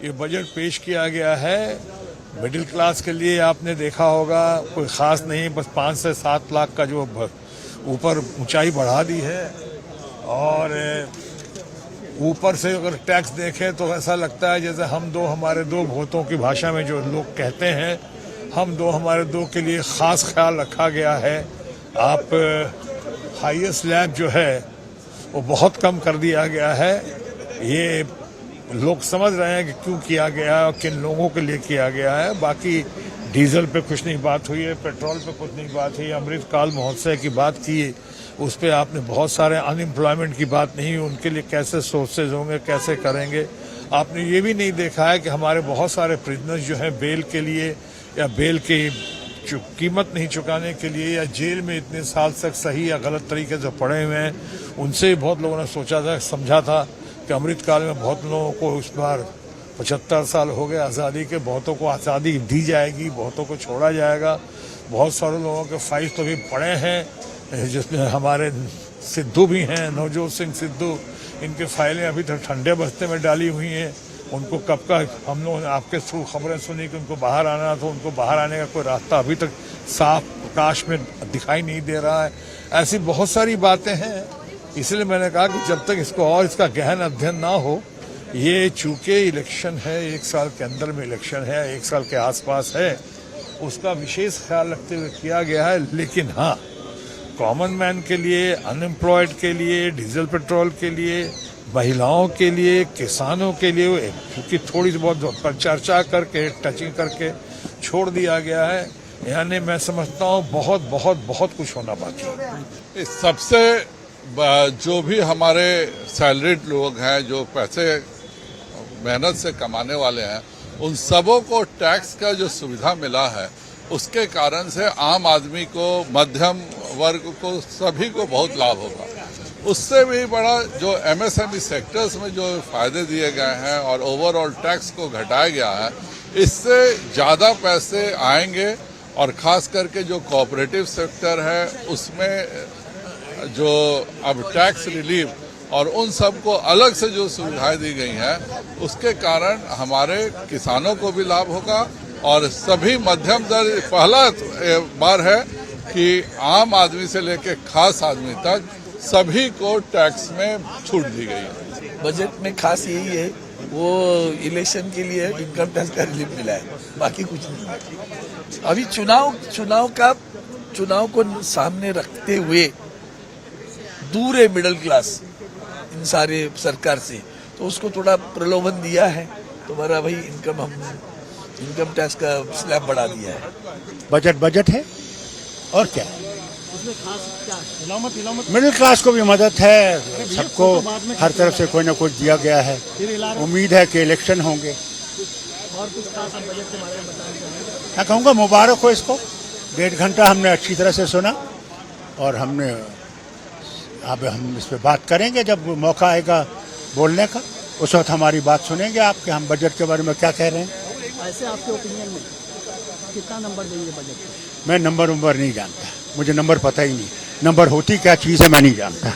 ये बजट पेश किया गया है मिडिल क्लास के लिए। आपने देखा होगा कोई ख़ास नहीं, बस 5 से 7 लाख का जो ऊपर ऊंचाई बढ़ा दी है। और ऊपर से अगर टैक्स देखें तो ऐसा लगता है जैसे हमारे दो भूतों की भाषा में जो लोग कहते हैं, हमारे दो के लिए ख़ास ख्याल रखा गया है। आप हाईएस्ट स्लैब जो है वो बहुत कम कर दिया गया है। ये लोग समझ रहे हैं कि क्यों किया गया है और किन लोगों के लिए किया गया है। बाकी डीजल पे कुछ नहीं बात हुई है, पेट्रोल पे कुछ नहीं बात हुई। अमृतकाल महोत्सव की बात की, उस पर आपने बहुत सारे अनएम्प्लॉयमेंट की बात नहीं, उनके लिए कैसे सोर्सेज होंगे, कैसे करेंगे। आपने ये भी नहीं देखा है कि हमारे बहुत सारे प्रिजनर्स जो हैं बेल के लिए या बेल की कीमत नहीं चुकाने के लिए या जेल में इतने साल तक सही या गलत तरीके से पड़े हुए हैं, उनसे भी बहुत लोगों ने सोचा था, समझा था कि अमृतकाल में बहुत लोगों को इस बार 75 साल हो गए आज़ादी के, बहुतों को आज़ादी दी जाएगी, बहुतों को छोड़ा जाएगा। बहुत सारे लोगों के फाइल तो भी पड़े हैं, जिसमें हमारे सिद्धू भी हैं, नवजोत सिंह सिद्धू, इनके फाइलें अभी तक ठंडे बस्ते में डाली हुई हैं। उनको कब का हम लोगों ने आपके थ्रू खबरें सुनी कि उनको बाहर आना था, उनको बाहर आने का कोई रास्ता अभी तक साफ प्रकाश में दिखाई नहीं दे रहा है। ऐसी बहुत सारी बातें हैं, इसलिए मैंने कहा कि जब तक इसको और इसका गहन अध्ययन ना हो, ये चूंकि इलेक्शन है, 1 साल के अंदर में इलेक्शन है, 1 साल के आसपास है, उसका विशेष ख्याल रखते हुए किया गया है। लेकिन हाँ, कॉमन मैन के लिए, अनएम्प्लॉयड के लिए, डीजल पेट्रोल के लिए, महिलाओं के लिए, किसानों के लिए, क्योंकि थोड़ी बहुत पर चर्चा करके, टचिंग करके छोड़ दिया गया है। यानी मैं समझता हूँ बहुत बहुत बहुत कुछ होना बाकी है। इस सबसे जो भी हमारे सैलरीड लोग हैं, जो पैसे मेहनत से कमाने वाले हैं, उन सबों को टैक्स का जो सुविधा मिला है, उसके कारण से आम आदमी को, मध्यम वर्ग को, सभी को बहुत लाभ होगा। उससे भी बड़ा जो एमएसएमई सेक्टर्स में जो फायदे दिए गए हैं और ओवरऑल टैक्स को घटाया गया है, इससे ज़्यादा पैसे आएंगे। और ख़ास करके जो कोऑपरेटिव सेक्टर है, उसमें जो अब टैक्स रिलीफ और उन सब को अलग से जो सुविधाएं दी गई हैं, उसके कारण हमारे किसानों को भी लाभ होगा। और सभी मध्यम दर्ज, पहला बार है कि आम आदमी से लेकर खास आदमी तक सभी को टैक्स में छूट दी गई है। बजट में खास यही है, वो इलेक्शन के लिए इनकम टैक्स का रिलीफ मिला है, बाकी कुछ नहीं। अभी चुनाव को सामने रखते हुए दूर है मिडिल क्लास इन सारे सरकार से, तो उसको थोड़ा प्रलोभन दिया है। तुम्हारा भाई इनकम टैक्स का स्लैब बढ़ा दिया है। बजट है और क्या है, मिडिल क्लास को भी मदद है, सबको हर तरफ से कोई ना कुछ दिया गया है। उम्मीद है कि इलेक्शन होंगे। और कुछ खास बजट के बारे में बताना चाहेंगे? मैं कहूँगा मुबारक हो इसको। 1.5 घंटा हमने अच्छी तरह से सुना और अब हम इस पर बात करेंगे जब मौका आएगा बोलने का, उस वक्त हमारी बात सुनेंगे आपके, हम बजट के बारे में क्या कह रहे हैं। ऐसे आपके ओपिनियन में कितना नंबर देंगे बजट को? मैं नंबर नहीं जानता, मुझे नंबर पता ही नहीं, नंबर होती क्या चीज़ है मैं नहीं जानता।